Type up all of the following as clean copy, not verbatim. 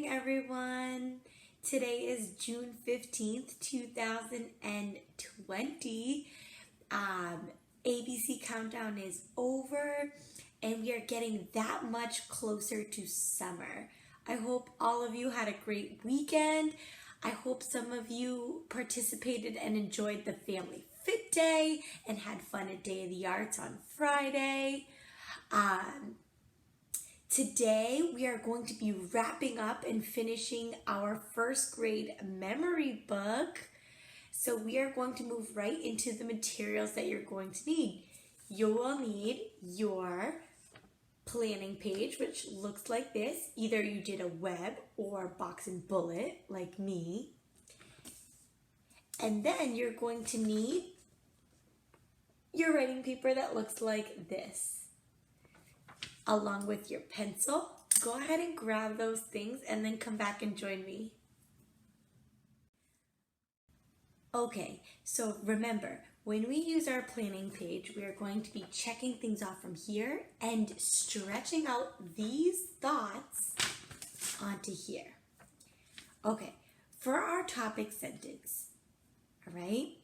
morning, everyone. Today is June 15th, 2020. ABC Countdown is over, and we are getting that much closer to summer. I hope all of you had a great weekend. I hope some of you participated and enjoyed the Family Fit Day and had fun at Day of the Arts on Friday. Today we are going to be wrapping up and finishing our first grade memory book. So we are going to move right into the materials that you're going to need. You will need your planning page, which looks like this. Either you did a web or box and bullet like me. And then you're going to need your writing paper that looks like this, along with your pencil. Go ahead and grab those things and then come back and join me. Okay, so remember, when we use our planning page, we are going to be checking things off from here and stretching out these thoughts onto here. Okay, for our topic sentence, all right,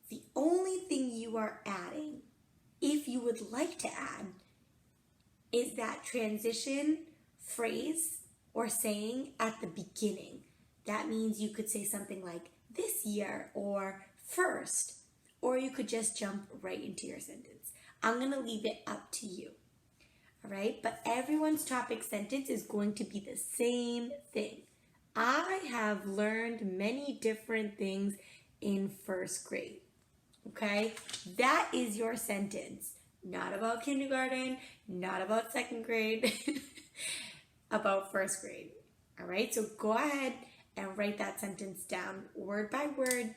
the only thing you are adding, if you would like to add, is that transition phrase or saying at the beginning. That means you could say something like this year or first, or you could just jump right into your sentence. I'm gonna leave it up to you, all right? But everyone's topic sentence is going to be the same thing. I have learned many different things in first grade, okay? That is your sentence. Not about kindergarten, not about second grade, about first grade. All right, so go ahead and write that sentence down word by word.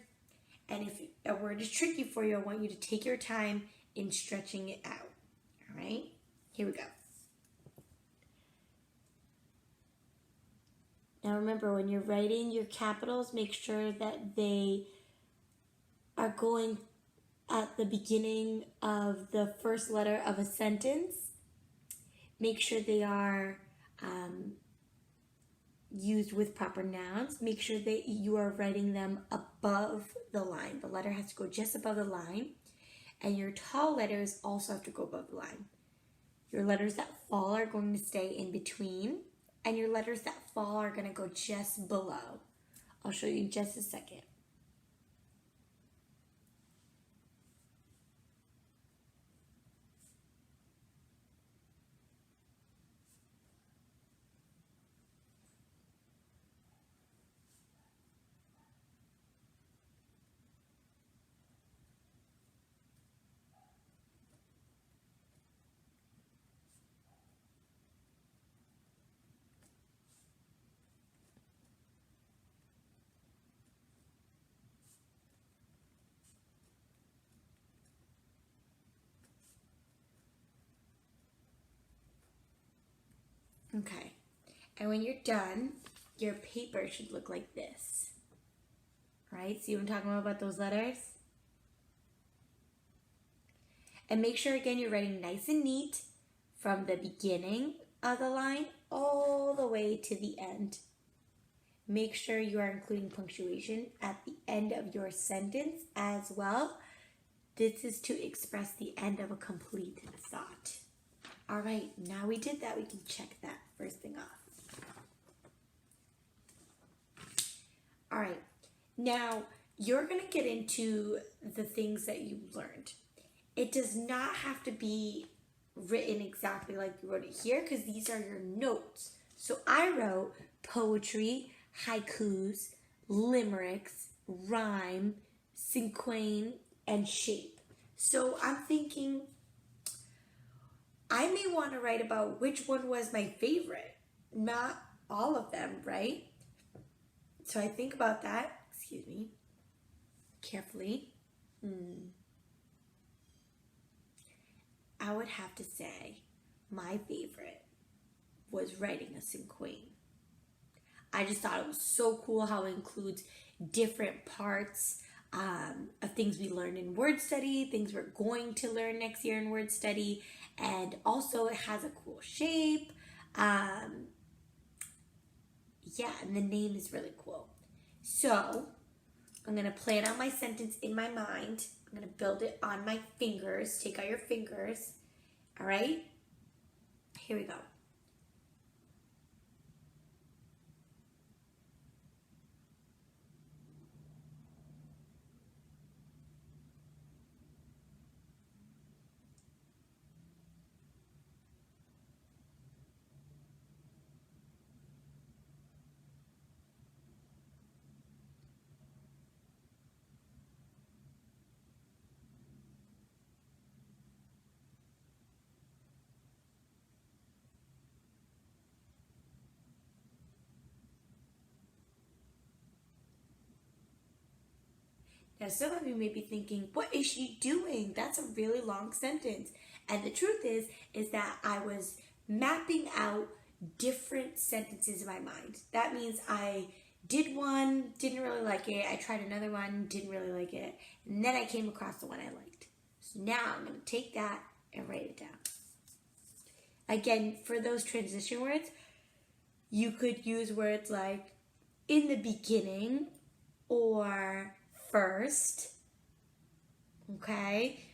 And if a word is tricky for you, I want you to take your time in stretching it out. All right, here we go. Now remember, when you're writing your capitals, make sure that they are going at the beginning of the first letter of a sentence. Make sure they are used with proper nouns. Make sure that you are writing them above the line. The letter has to go just above the line. And your tall letters also have to go above the line. Your letters that fall are going to stay in between. And your letters that fall are going to go just below. I'll show you in just a second. Okay, and when you're done, your paper should look like this. Right? See what I'm talking about those letters? And make sure, again, you're writing nice and neat from the beginning of the line all the way to the end. Make sure you are including punctuation at the end of your sentence as well. This is to express the end of a complete thought. All right, now we did that, we can check that first thing off. All right, now you're gonna get into the things that you learned. It does not have to be written exactly like you wrote it here, because these are your notes. So I wrote poetry, haikus, limericks, rhyme, cinquain, and shape. So I'm thinking, I may want to write about which one was my favorite, not all of them, right? So I think about that, excuse me, carefully. I would have to say my favorite was writing a cinquain. I just thought it was so cool how it includes different parts of things we learned in word study, things we're going to learn next year in word study, and also it has a cool shape. Yeah, and the name is really cool. So, I'm going to plan out my sentence in my mind. I'm going to build it on my fingers. Take out your fingers. All right? Here we go. Now, some of you may be thinking, what is she doing? That's a really long sentence. And the truth is that I was mapping out different sentences in my mind. That means I did one, didn't really like it. I tried another one, didn't really like it. And then I came across the one I liked. So now I'm going to take that and write it down. Again, for those transition words, you could use words like in the beginning or first. Okay,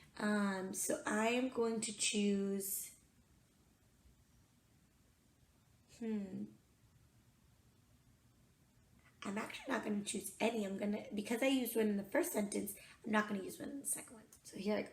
so I am going to choose I'm actually not going to choose any. Because I used one in the first sentence, I'm not going to use one in the second one. So here I go.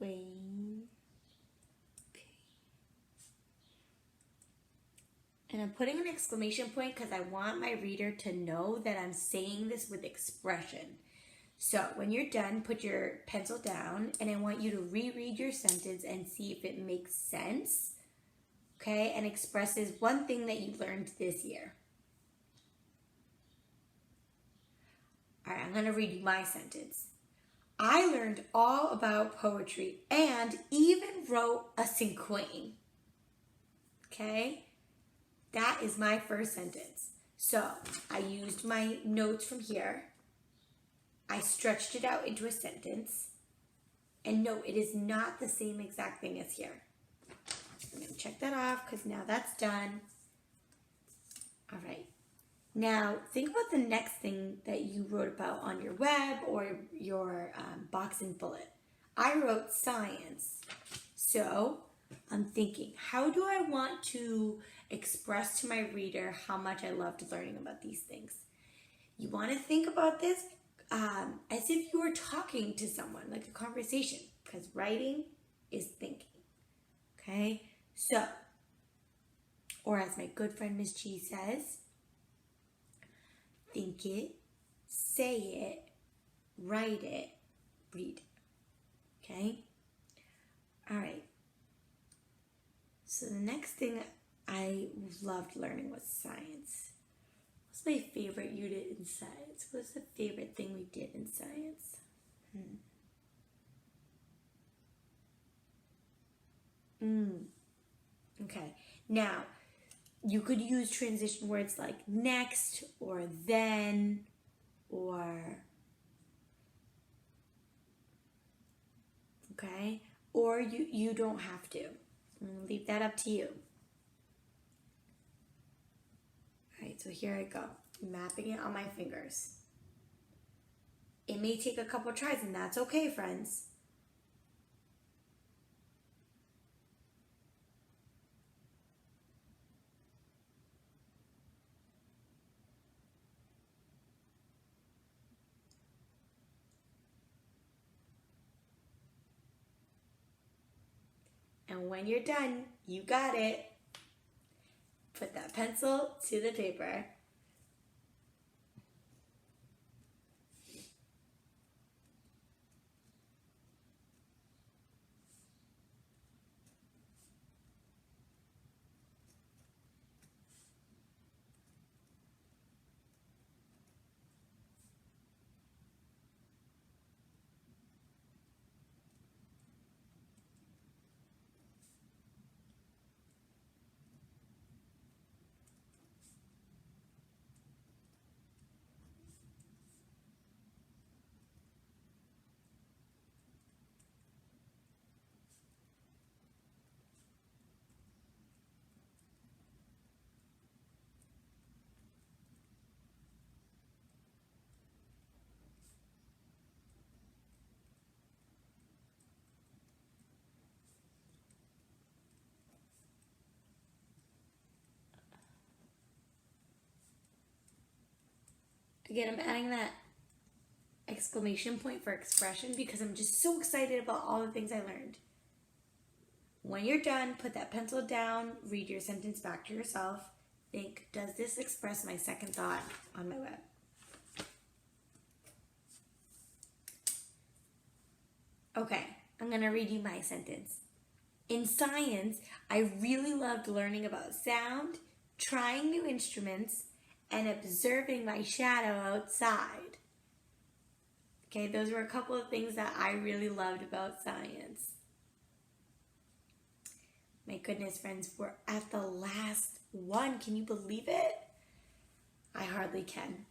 Wayne. Okay. And I'm putting an exclamation point because I want my reader to know that I'm saying this with expression. So when you're done, put your pencil down and I want you to reread your sentence and see if it makes sense, okay, and expresses one thing that you learned this year. All right, I'm going to read you my sentence. I learned all about poetry and even wrote a cinquain. Okay? That is my first sentence. So I used my notes from here. I stretched it out into a sentence. And no, it is not the same exact thing as here. I'm going to check that off because now that's done. All right. Now, think about the next thing that you wrote about on your web or your box and bullet. I wrote science. So, I'm thinking, how do I want to express to my reader how much I loved learning about these things? You want to think about this as if you were talking to someone, like a conversation, because writing is thinking. Okay? So, or as my good friend Miss G says, think it, say it, write it, read it. Okay? All right. So the next thing I loved learning was science. What's my favorite unit in science? What's the favorite thing we did in science? Okay. Now, you could use transition words like next or then or, okay? Or you don't have to. I'm going to leave that up to you. All right, so here I go. Mapping it on my fingers. It may take a couple tries, and that's okay, friends. And when you're done, you got it. Put that pencil to the paper. Again, I'm adding that exclamation point for expression because I'm just so excited about all the things I learned. When you're done, put that pencil down, read your sentence back to yourself. Think, does this express my second thought on my web? Okay, I'm going to read you my sentence. In science, I really loved learning about sound, trying new instruments, and observing my shadow outside. Okay, those were a couple of things that I really loved about science. My goodness, friends, we're at the last one. Can you believe it? I hardly can.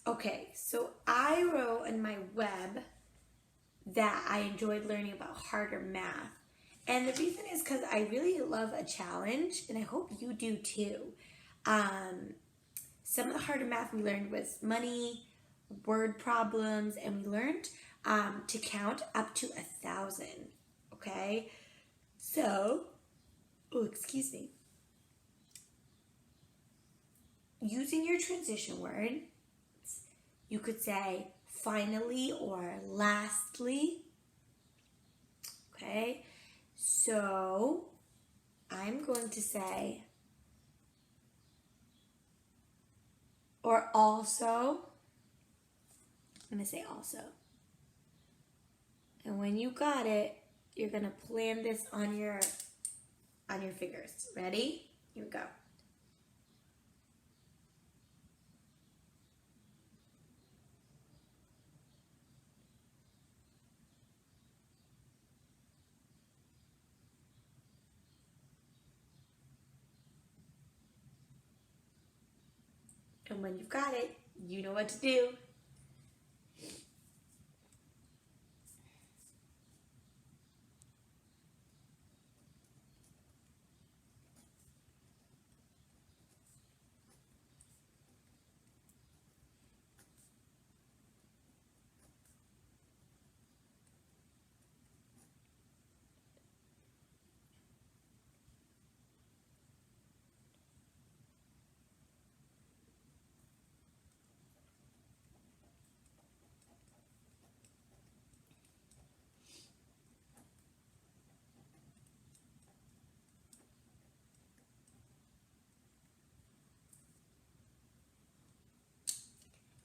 Okay, so I wrote in my web that I enjoyed learning about harder math. And the reason is because I really love a challenge, and I hope you do too. Some of the harder math we learned was money, word problems, and we learned to count up to 1,000. Okay, so, excuse me. Using your transition word, you could say finally or lastly. Okay, so I'm going to say or also. I'm going to say also. And when you got it, you're going to plan this on your fingers. Ready? Here we go. And when you've got it, you know what to do.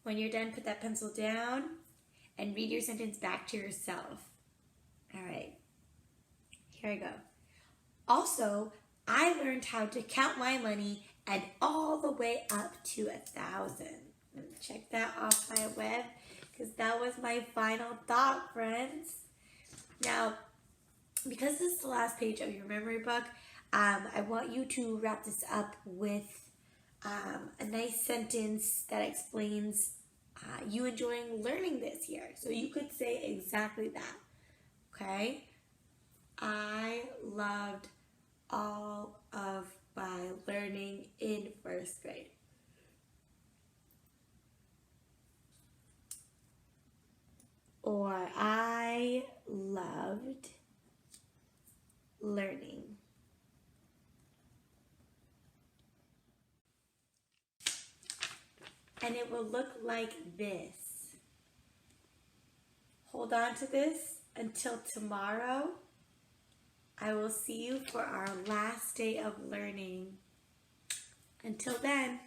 When you're done, put that pencil down and read your sentence back to yourself. All right, here I go. Also, I learned how to count my money and all the way up to 1,000. I'm gonna check that off my web because that was my final thought, friends. Now, because this is the last page of your memory book, I want you to wrap this up with a nice sentence that explains you enjoying learning this year. So you could say exactly that, okay? I loved all of my learning in first grade. Or I loved learning. And it will look like this. Hold on to this until tomorrow. I will see you for our last day of learning. Until then.